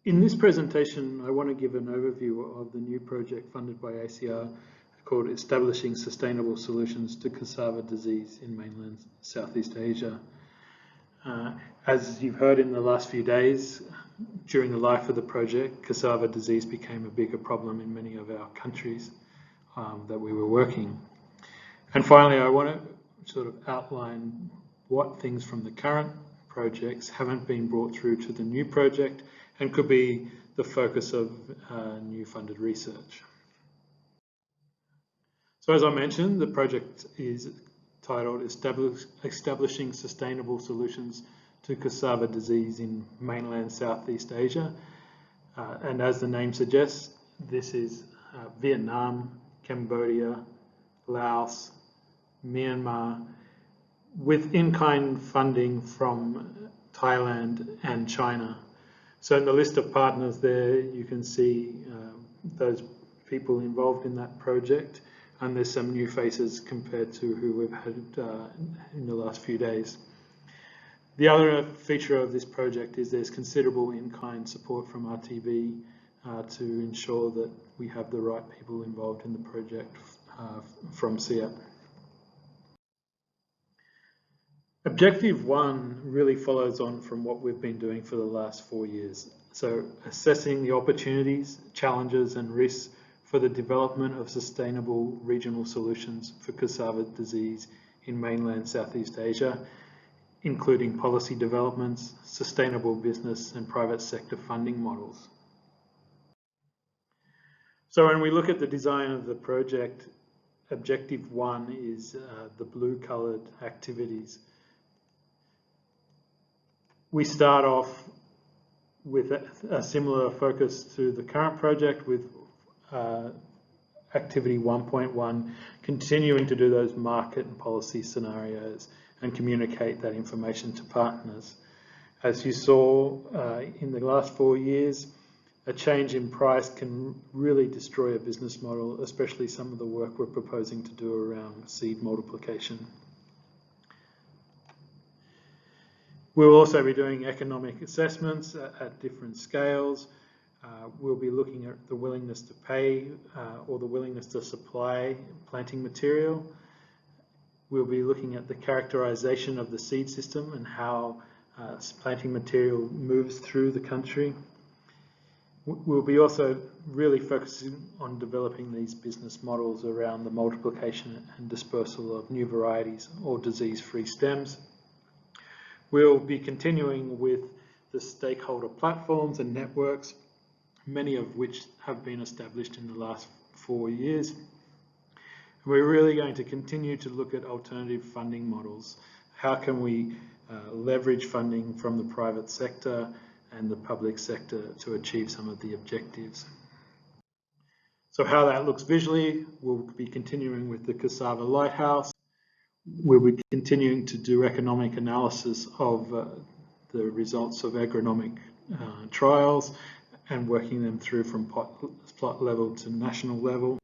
In this presentation, I want to give an overview of the new project funded by ACIAR called Establishing Sustainable Solutions to Cassava Disease in Mainland Southeast Asia. As you've heard in the last few days, during the life of the project, cassava disease became a bigger problem in many of our countries that we were working. And finally, I want to sort of outline what things from the current projects haven't been brought through to the new project and could be the focus of new funded research. So as I mentioned, the project is titled Establishing Sustainable Solutions to Cassava Disease in Mainland Southeast Asia. And as the name suggests, this is Vietnam, Cambodia, Laos, Myanmar, with in-kind funding from Thailand and China. So in the list of partners there, you can see those people involved in that project, and there's some new faces compared to who we've had in the last few days. The other feature of this project is there's considerable in-kind support from RTB to ensure that we have the right people involved in the project from CASSAVA. Objective 1 really follows on from what we've been doing for the last 4 years. So assessing the opportunities, challenges and risks for the development of sustainable regional solutions for cassava disease in mainland Southeast Asia, including policy developments, sustainable business and private sector funding models. So when we look at the design of the project, Objective 1 is the blue-coloured activities. We start off with a similar focus to the current project with Activity 1.1, continuing to do those market and policy scenarios and communicate that information to partners. As you saw in the last 4 years, a change in price can really destroy a business model, especially some of the work we're proposing to do around seed multiplication. We'll also be doing economic assessments at different scales. We'll be looking at the willingness to pay or the willingness to supply planting material. We'll be looking at the characterization of the seed system and how planting material moves through the country. We'll be also really focusing on developing these business models around the multiplication and dispersal of new varieties or disease-free stems. We'll be continuing with the stakeholder platforms and networks, many of which have been established in the last 4 years. We're really going to continue to look at alternative funding models. How can we leverage funding from the private sector and the public sector to achieve some of the objectives? So how that looks visually, we'll be continuing with the Cassava Lighthouse. We'll be continuing to do economic analysis of the results of agronomic trials and working them through from plot level to national level.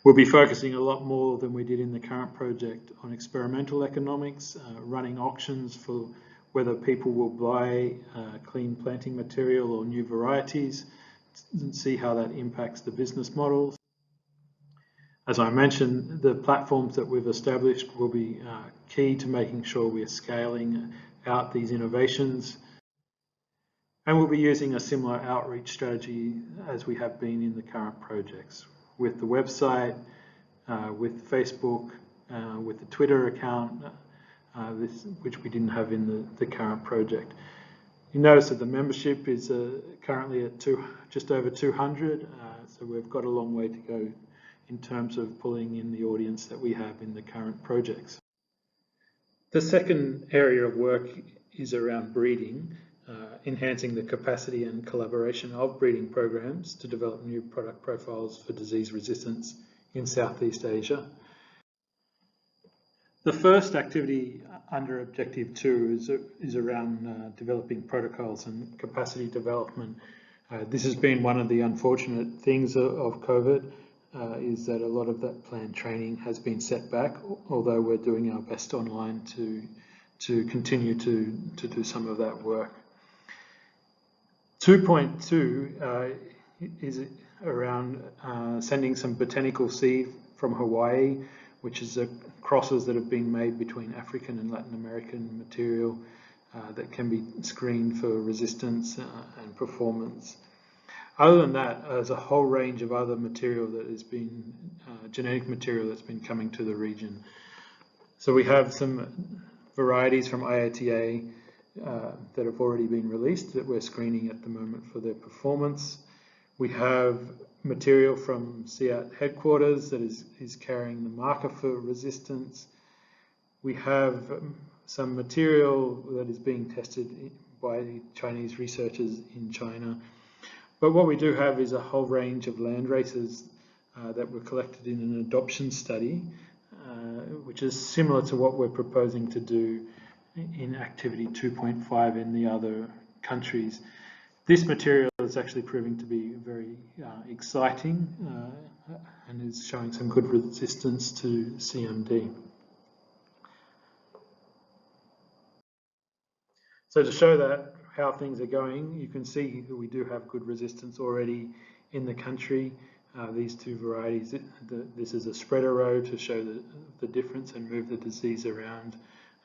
We'll be focusing a lot more than we did in the current project on experimental economics, running auctions for whether people will buy clean planting material or new varieties, and see how that impacts the business models. As I mentioned, the platforms that we've established will be key to making sure we're scaling out these innovations. And we'll be using a similar outreach strategy as we have been in the current projects, with the website, with Facebook, with the Twitter account, which we didn't have in the current project. You notice that the membership is currently at just over 200, so we've got a long way to go in terms of pulling in the audience that we have in the current projects. The second area of work is around breeding, enhancing the capacity and collaboration of breeding programs to develop new product profiles for disease resistance in Southeast Asia. The first activity under Objective 2 is around developing protocols and capacity development. This has been one of the unfortunate things of COVID, is that a lot of that planned training has been set back, although we're doing our best online to continue to do some of that work. 2.2 is around sending some botanical seed from Hawaii, which is crosses that have been made between African and Latin American material that can be screened for resistance and performance. Other than that, there's a whole range of other material that has been, genetic material that's been coming to the region. So we have some varieties from IATA that have already been released that we're screening at the moment for their performance. We have material from CASSAVA headquarters that is carrying the marker for resistance. We have some material that is being tested by Chinese researchers in China. But what we do have is a whole range of land races that were collected in an adoption study, which is similar to what we're proposing to do in activity 2.5 in the other countries. This material is actually proving to be very exciting and is showing some good resistance to CMD. So to show that how things are going, you can see that we do have good resistance already in the country. These two varieties, this is a spreader row to show the difference and move the disease around,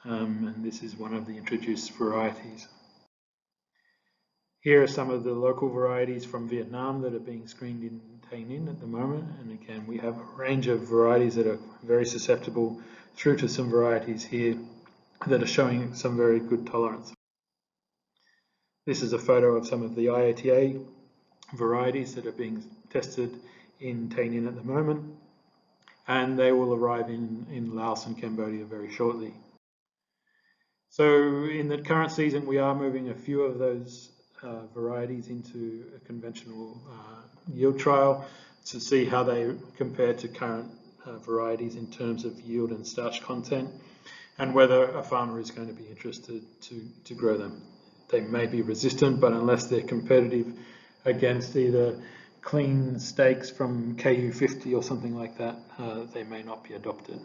and this is one of the introduced varieties. Here are some of the local varieties from Vietnam that are being screened in Tay Ninh at the moment, and again we have a range of varieties that are very susceptible through to some varieties here that are showing some very good tolerance. This is a photo of some of the IATA varieties that are being tested in Tay Ninh at the moment, and they will arrive in Laos and Cambodia very shortly. So in the current season we are moving a few of those varieties into a conventional yield trial to see how they compare to current varieties in terms of yield and starch content, and whether a farmer is going to be interested to grow them. They may be resistant, but unless they're competitive against either clean steaks from KU50 or something like that, they may not be adopted.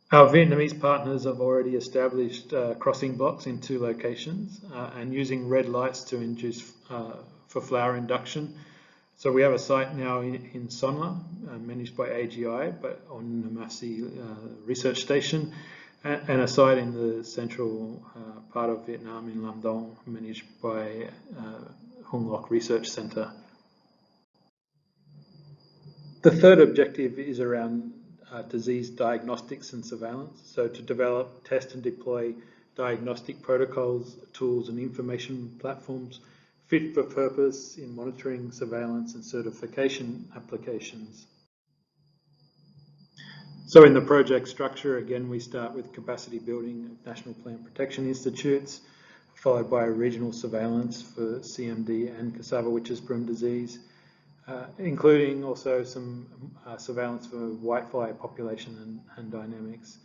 Our Vietnamese partners have already established crossing blocks in 2 locations and using red lights to induce for flower induction. So we have a site now in Son La, managed by AGI, but on the Namasi research station, and a site in the central part of Vietnam in Lam Dong, managed by Hung Loc Research Center. The third objective is around disease diagnostics and surveillance. So to develop, test and deploy diagnostic protocols, tools and information platforms fit for purpose in monitoring, surveillance and certification applications. So in the project structure, again, we start with capacity building of National Plant Protection Institutes, followed by regional surveillance for CMD and cassava witches broom disease, including also some surveillance for whitefly population and dynamics.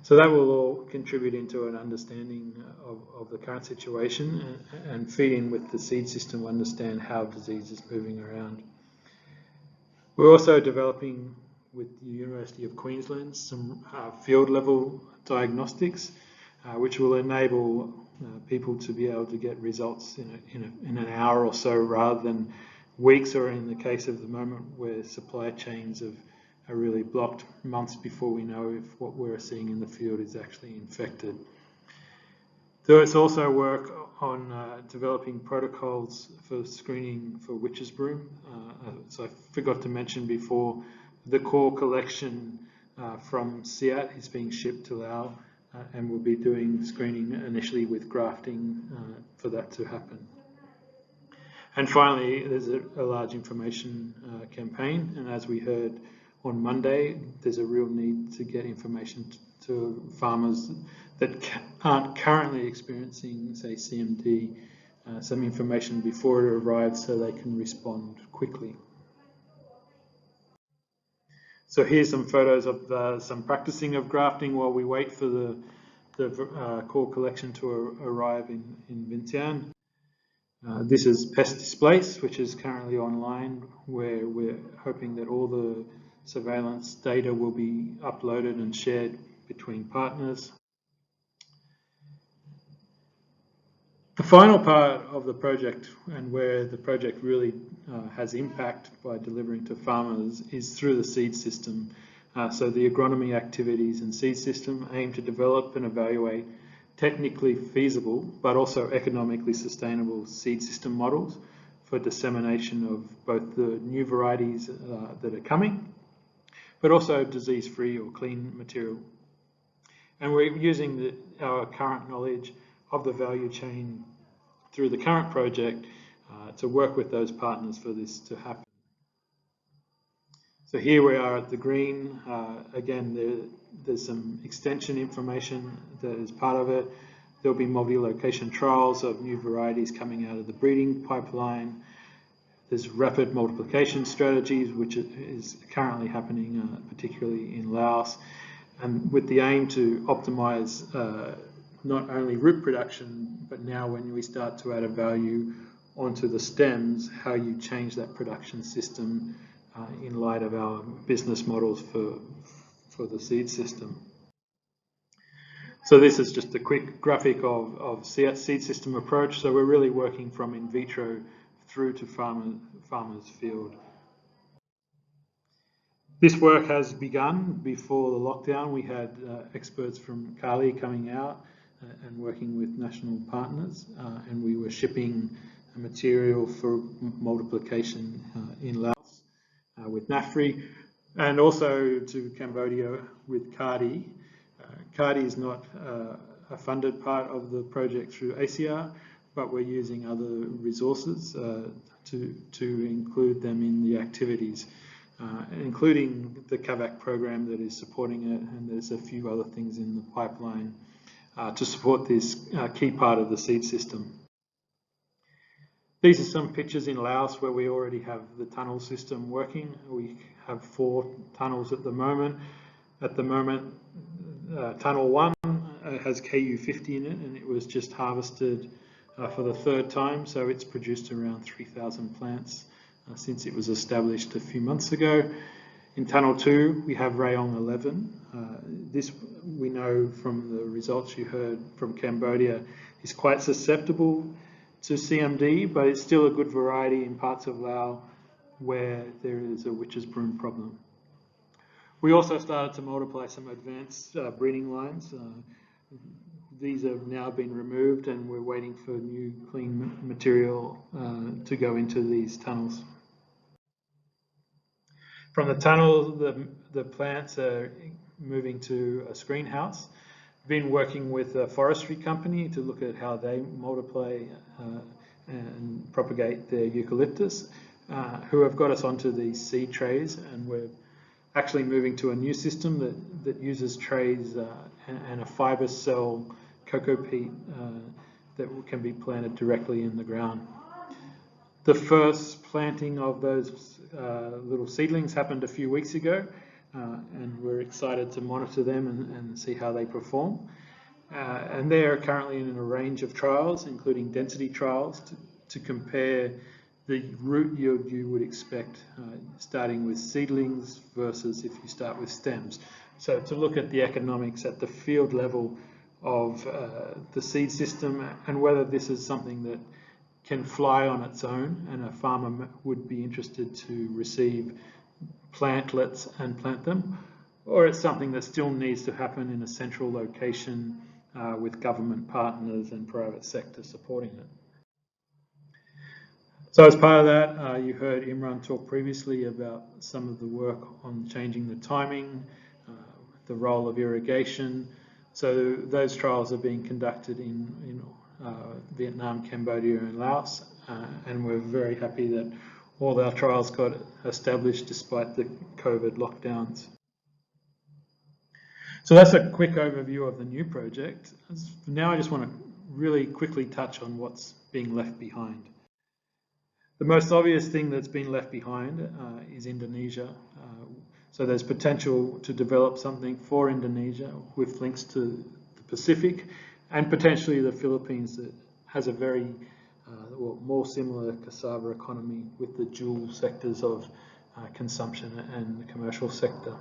So that will all contribute into an understanding of the current situation and feed in with the seed system to understand how disease is moving around. We're also developing with the University of Queensland some field level diagnostics, which will enable people to be able to get results in an hour or so rather than weeks, or in the case of the moment where supply chains are really blocked, months before we know if what we're seeing in the field is actually infected. There's also work on developing protocols for screening for witches broom. So I forgot to mention before, the core collection from CIAT is being shipped to Laos, and we'll be doing screening initially with grafting for that to happen. And finally, there's a large information campaign, and as we heard on Monday, there's a real need to get information to farmers that aren't currently experiencing, say, CMD, some information before it arrives so they can respond quickly. So here's some photos of some practicing of grafting while we wait for the core collection to arrive in Vientiane. This is Pest Displace, which is currently online, where we're hoping that all the surveillance data will be uploaded and shared between partners. The final part of the project, and where the project really has impact by delivering to farmers, is through the seed system. So the agronomy activities and seed system aim to develop and evaluate technically feasible but also economically sustainable seed system models for dissemination of both the new varieties that are coming, but also disease-free or clean material. And we're using our current knowledge of the value chain through the current project to work with those partners for this to happen. So here we are at the green. Again, there's some extension information that is part of it. There'll be multi-location trials of new varieties coming out of the breeding pipeline. There's rapid multiplication strategies, which is currently happening, particularly in Laos, and with the aim to optimize not only root production, but now when we start to add a value onto the stems, how you change that production system in light of our business models for the seed system. So this is just a quick graphic of seed system approach. So we're really working from in vitro through to farmers' field. This work has begun before the lockdown. We had experts from Kali coming out and working with national partners, and we were shipping material for multiplication in Laos with NAFRI, and also to Cambodia with CARDI. CARDI is not a funded part of the project through ACIAR, but we're using other resources to include them in the activities, including the CAVAC program that is supporting it, and there's a few other things in the pipeline to support this key part of the seed system. These are some pictures in Laos where we already have the tunnel system working. We have 4 tunnels at the moment. At the moment, tunnel 1 has KU50 in it, and it was just harvested for the 3rd time, so it's produced around 3,000 plants since it was established a few months ago. In tunnel 2, we have Rayong 11. This, we know from the results you heard from Cambodia, is quite susceptible to CMD, but it's still a good variety in parts of Laos where there is a witch's broom problem. We also started to multiply some advanced breeding lines. These have now been removed, and we're waiting for new clean material to go into these tunnels. From the tunnel, the plants are moving to a screen house. Been working with a forestry company to look at how they multiply and propagate their eucalyptus, who have got us onto these seed trays, and we're actually moving to a new system that uses trays and a fibre cell cocoa peat that can be planted directly in the ground. The first planting of those little seedlings happened a few weeks ago, and we're excited to monitor them and see how they perform. And they are currently in a range of trials, including density trials, to compare the root yield you would expect starting with seedlings versus if you start with stems. So to look at the economics at the field level of the seed system, and whether this is something that can fly on its own and a farmer would be interested to receive plantlets and plant them, or it's something that still needs to happen in a central location with government partners and private sector supporting it. So as part of that, you heard Imran talk previously about some of the work on changing the timing, the role of irrigation. So those trials are being conducted in Vietnam, Cambodia and Laos, and we're very happy that all our trials got established despite the COVID lockdowns. So that's a quick overview of the new project. Now I just want to really quickly touch on what's being left behind. The most obvious thing that's been left behind is Indonesia. So there's potential to develop something for Indonesia with links to the Pacific and potentially the Philippines that has a very more similar cassava economy with the dual sectors of consumption and the commercial sector.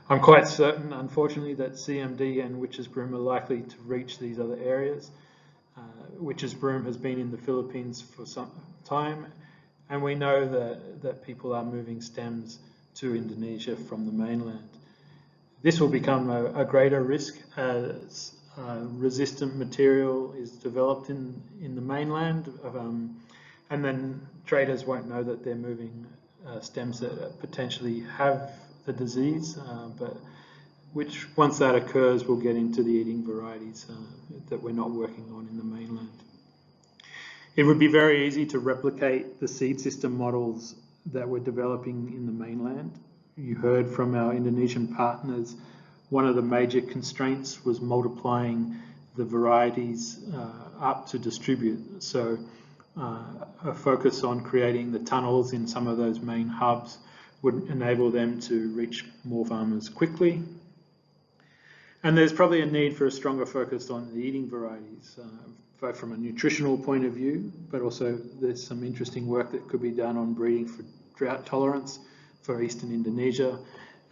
I'm quite certain, unfortunately, that CMD and witch's broom are likely to reach these other areas. witch's broom has been in the Philippines for some time, and we know that people are moving stems to Indonesia from the mainland. This will become a greater risk as resistant material is developed in the mainland, and then traders won't know that they're moving stems that potentially have the disease, but which, once that occurs, will get into the eating varieties that we're not working on in the mainland. It would be very easy to replicate the seed system models that we're developing in the mainland. You heard from our Indonesian partners, one of the major constraints was multiplying the varieties up to distribute. So a focus on creating the tunnels in some of those main hubs would enable them to reach more farmers quickly. And there's probably a need for a stronger focus on the eating varieties, both from a nutritional point of view, but also there's some interesting work that could be done on breeding for drought tolerance for eastern Indonesia,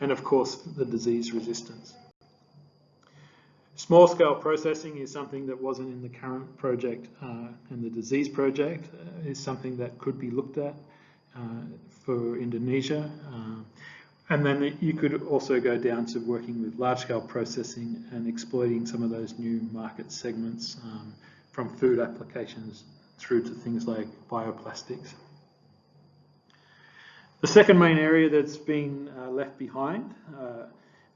and of course the disease resistance. Small-scale processing is something that wasn't in the current project, and the disease project is something that could be looked at for Indonesia. And then you could also go down to working with large-scale processing and exploiting some of those new market segments from food applications through to things like bioplastics. The second main area that's been left behind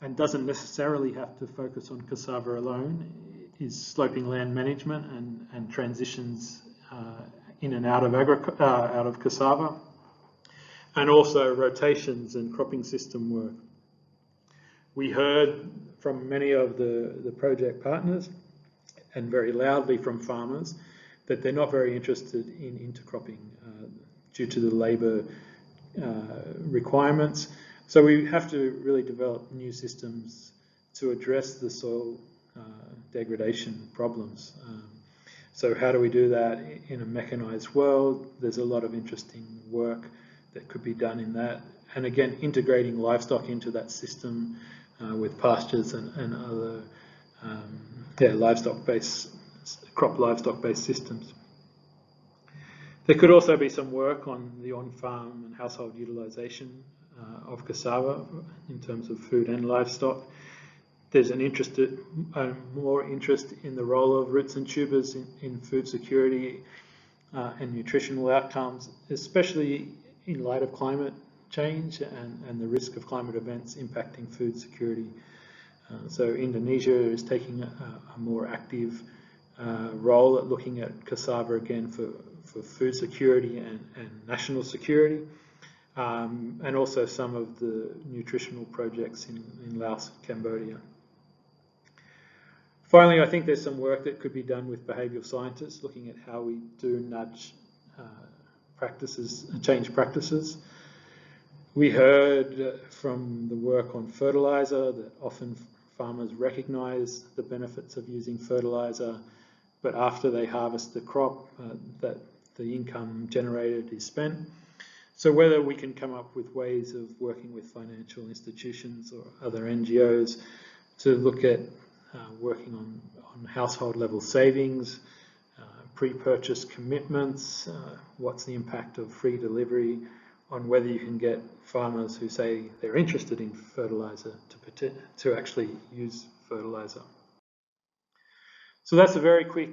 and doesn't necessarily have to focus on cassava alone is sloping land management and transitions in and out of cassava, and also rotations and cropping system work. We heard from many of the project partners and very loudly from farmers that they're not very interested in intercropping due to the labour requirements. So we have to really develop new systems to address the soil degradation problems. So how do we do that in a mechanised world? There's a lot of interesting work that could be done in that. And again, integrating livestock into that system with pastures and other crop livestock-based systems. There could also be some work on the on-farm and household utilisation of cassava in terms of food and livestock. There's more interest in the role of roots and tubers in food security and nutritional outcomes, especially in light of climate change and the risk of climate events impacting food security. So Indonesia is taking a more active role at looking at cassava again for food security and national security, and also some of the nutritional projects in Laos and Cambodia. Finally, I think there's some work that could be done with behavioural scientists looking at how we do nudge practices, change practices. We heard from the work on fertiliser that often farmers recognise the benefits of using fertiliser, but after they harvest the crop, that the income generated is spent. So whether we can come up with ways of working with financial institutions or other NGOs to look at working on household level savings, pre-purchase commitments, what's the impact of free delivery on whether you can get farmers who say they're interested in fertiliser to actually use fertiliser. So that's a very quick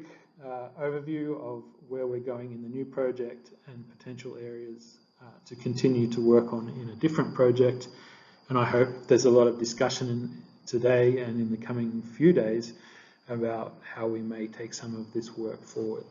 overview of where we're going in the new project and potential areas to continue to work on in a different project. And I hope there's a lot of discussion today and in the coming few days about how we may take some of this work forward.